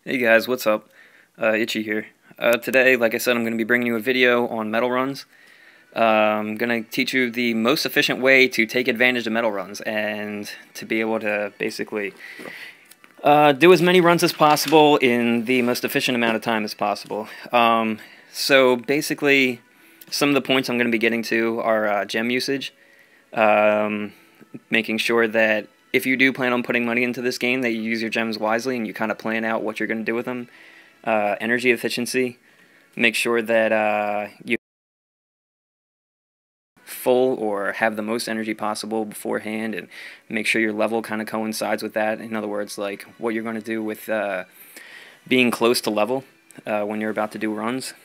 Hey guys, what's up? Itchy here. Today, like I said, I'm going to be bringing you a video on metal runs. I'm going to teach you the most efficient way to take advantage of metal runs and to be able to basically do as many runs as possible in the most efficient amount of time as possible. So basically, some of the points I'm going to be getting to are gem usage, making sure that if you do plan on putting money into this game, that you use your gems wisely and you kind of plan out what you're going to do with them. Energy efficiency, make sure that you full or have the most energy possible beforehand, and make sure your level kind of coincides with that. In other words, like what you're going to do with being close to level when you're about to do runs.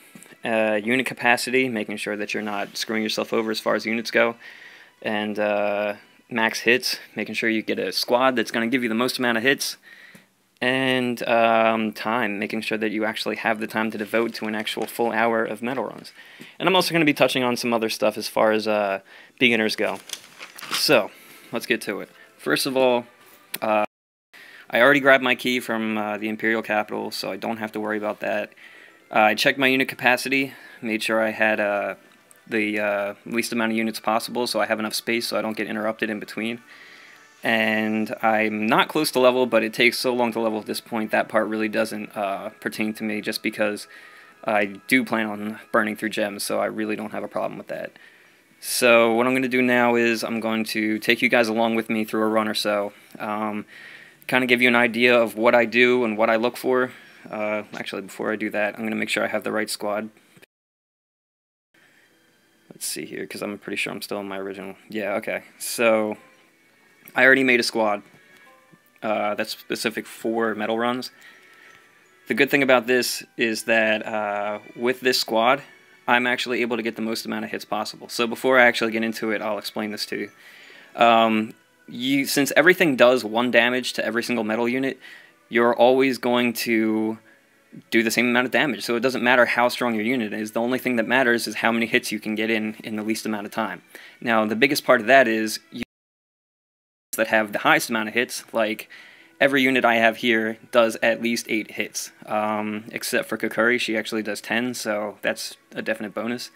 Unit capacity, making sure that you're not screwing yourself over as far as units go. And max hits, making sure you get a squad that's going to give you the most amount of hits. And time, making sure that you actually have the time to devote to an actual full hour of metal runs. And I'm also going to be touching on some other stuff as far as beginners go. So, let's get to it. First of all, I already grabbed my key from the Imperial Capital, so I don't have to worry about that. I checked my unit capacity, made sure I had the least amount of units possible so I have enough space so I don't get interrupted in between. And I'm not close to level, but it takes so long to level at this point, that part really doesn't pertain to me, just because I do plan on burning through gems, so I really don't have a problem with that. So what I'm going to do now is I'm going to take you guys along with me through a run or so, kind of give you an idea of what I do and what I look for. Actually, before I do that, I'm going to make sure I have the right squad. Let's see here, because I'm pretty sure I'm still in my original. Yeah, okay. So I already made a squad that's specific for metal runs. The good thing about this is that with this squad, I'm actually able to get the most amount of hits possible. So before I actually get into it, I'll explain this to you. Since everything does 1 damage to every single metal unit, you're always going to do the same amount of damage. So it doesn't matter how strong your unit is. The only thing that matters is how many hits you can get in the least amount of time. Now, the biggest part of that is that have the highest amount of hits, like every unit I have here does at least 8 hits, except for Kokuri. She actually does 10, so that's a definite bonus.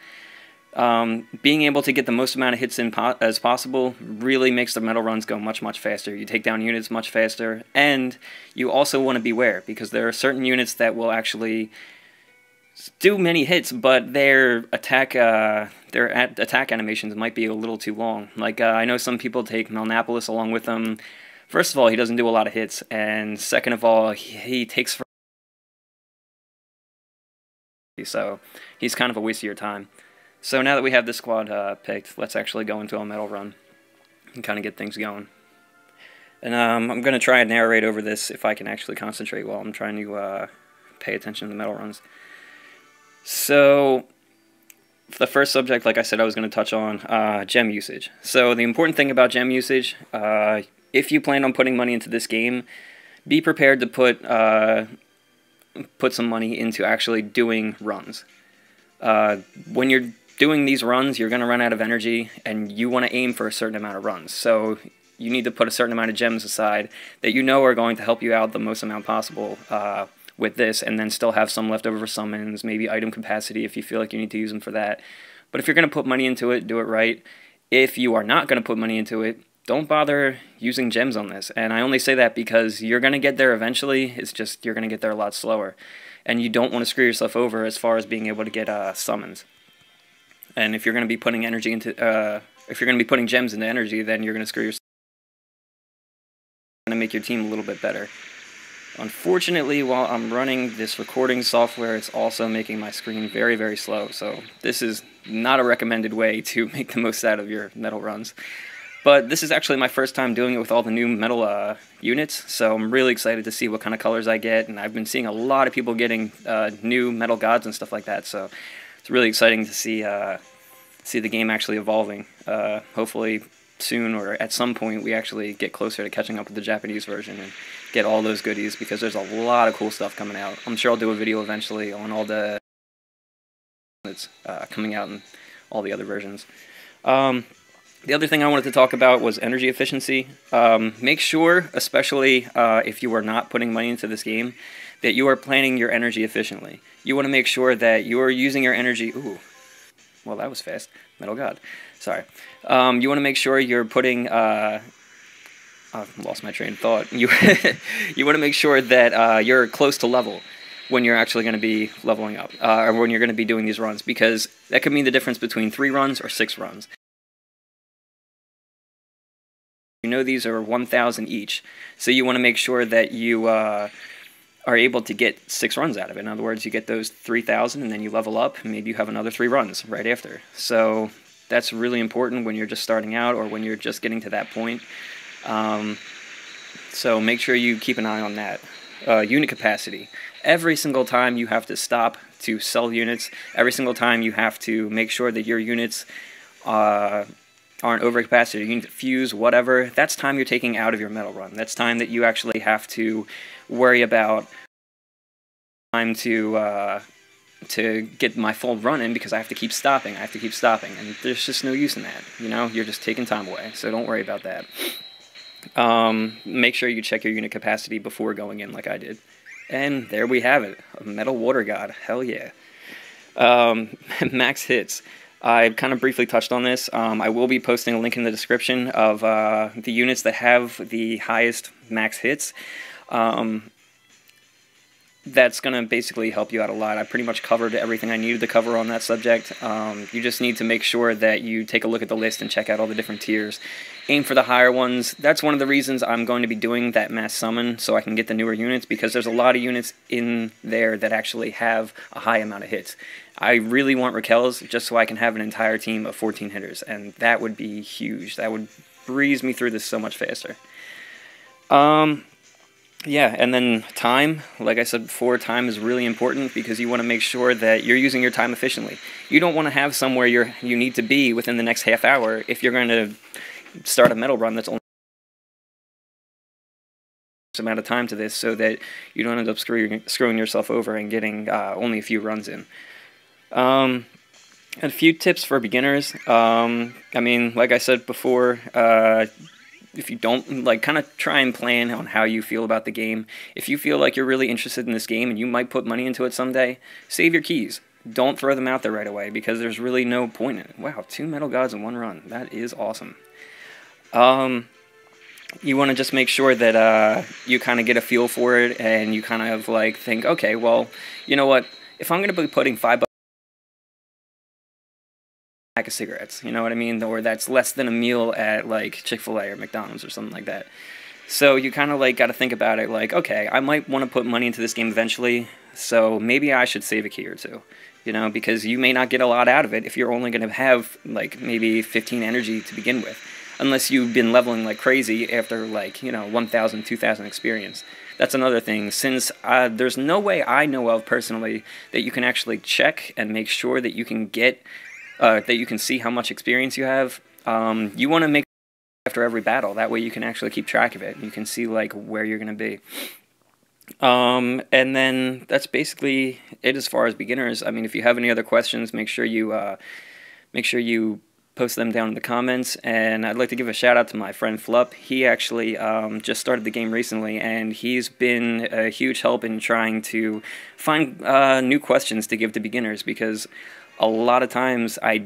Being able to get the most amount of hits in as possible really makes the metal runs go much, much faster. You take down units much faster, and you also want to beware, because there are certain units that will actually do many hits, but their attack animations might be a little too long. Like, I know some people take Melnapolis along with them. First of all, he doesn't do a lot of hits, and second of all, he takes forever. So he's kind of a waste of your time. So now that we have this squad picked, let's actually go into a metal run and kind of get things going. And I'm going to try and narrate over this if I can actually concentrate while I'm trying to pay attention to the metal runs. So the first subject, like I said, I was going to touch on gem usage. So the important thing about gem usage, if you plan on putting money into this game, be prepared to put some money into actually doing runs. When you're doing these runs, you're going to run out of energy, and you want to aim for a certain amount of runs. So you need to put a certain amount of gems aside that you know are going to help you out the most amount possible with this, and then still have some left over for summons, maybe item capacity if you feel like you need to use them for that. But if you're going to put money into it, do it right. If you are not going to put money into it, don't bother using gems on this. And I only say that because you're going to get there eventually, it's just you're going to get there a lot slower. And you don't want to screw yourself over as far as being able to get summons. And if you're going to be putting energy into, if you're going to be putting gems into energy, then you're going to screw yourself. Going to make your team a little bit better. Unfortunately, while I'm running this recording software, it's also making my screen very, very slow. So this is not a recommended way to make the most out of your metal runs. But this is actually my first time doing it with all the new metal units, so I'm really excited to see what kind of colors I get, and I've been seeing a lot of people getting new metal gods and stuff like that, so it's really exciting to see the game actually evolving. Hopefully soon, or at some point, we actually get closer to catching up with the Japanese version and get all those goodies, because there's a lot of cool stuff coming out. I'm sure I'll do a video eventually on all the that's coming out in all the other versions. The other thing I wanted to talk about was energy efficiency. Make sure, especially if you are not putting money into this game, that you are planning your energy efficiently. You want to make sure that you are using your energy... Ooh, well, that was fast. Metal God. Sorry. You want to make sure you're putting... I've lost my train of thought. You want to make sure that you're close to level when you're actually going to be leveling up, or when you're going to be doing these runs, because that could mean the difference between 3 runs or 6 runs. You know these are 1,000 each, so you want to make sure that you are able to get 6 runs out of it. In other words, you get those 3,000 and then you level up, and maybe you have another 3 runs right after. So that's really important when you're just starting out or when you're just getting to that point. So make sure you keep an eye on that. Unit capacity. Every single time you have to stop to sell units, every single time you have to make sure that your units aren't over capacity, you need to fuse, whatever. That's time you're taking out of your metal run. That's time that you actually have to worry about time to get my full run in, because I have to keep stopping. And there's just no use in that. You know, you're just taking time away. So don't worry about that. Make sure you check your unit capacity before going in, like I did. And there we have it, a Metal Water God. Hell yeah. Max hits. I kind of briefly touched on this. I will be posting a link in the description of the units that have the highest max hits. That's going to basically help you out a lot. I pretty much covered everything I needed to cover on that subject. You just need to make sure that you take a look at the list and check out all the different tiers. Aim for the higher ones. That's one of the reasons I'm going to be doing that mass summon, so I can get the newer units, because there's a lot of units in there that actually have a high amount of hits. I really want Raquel's just so I can have an entire team of 14 hitters, and that would be huge. That would breeze me through this so much faster. Yeah, and then time, like I said before, time is really important, because you want to make sure that you're using your time efficiently. You don't want to have somewhere you need to be within the next half hour if you're going to start a metal run that's only amount of time to this, so that you don't end up screwing yourself over and getting only a few runs in. A few tips for beginners. I mean, like I said before, if you don't, kind of try and plan on how you feel about the game. If you feel like you're really interested in this game and you might put money into it someday, save your keys. Don't throw them out there right away, because there's really no point in it. Wow, 2 Metal Gods in 1 run. That is awesome. You want to just make sure that you kind of get a feel for it, and you kind of think, okay, well, you know what? If I'm going to be putting $5 pack of cigarettes, you know what I mean? Or that's less than a meal at Chick-fil-A or McDonald's or something like that. So you kind of got to think about it okay, I might want to put money into this game eventually, so maybe I should save a key or 2. You know, because you may not get a lot out of it if you're only going to have maybe 15 energy to begin with, unless you've been leveling like crazy after 1,000, 2,000 experience. That's another thing, since there's no way I know of personally that you can actually check and make sure that you can get that you can see how much experience you have. You want to make after every battle, that way you can actually keep track of it. You can see where you're going to be. And then that's basically it as far as beginners. I mean, if you have any other questions, make sure you post them down in the comments. And I'd like to give a shout out to my friend Phlup. He actually just started the game recently, and he's been a huge help in trying to find new questions to give to beginners, because a lot of times I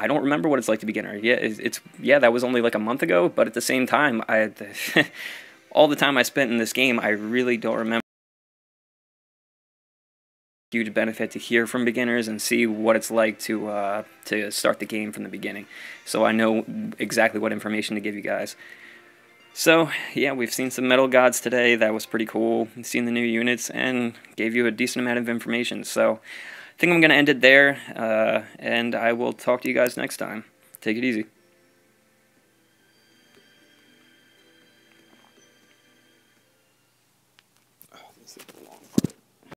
don't remember what it's like to be beginner. Yeah, that was only a month ago, but at the same time, all the time I spent in this game, I really don't remember. Huge benefit to hear from beginners and see what it's like to start the game from the beginning, so I know exactly what information to give you guys. So yeah, we've seen some Metal Gods today. That was pretty cool. We've seen the new units and gave you a decent amount of information. So I think I'm going to end it there, and I will talk to you guys next time. Take it easy.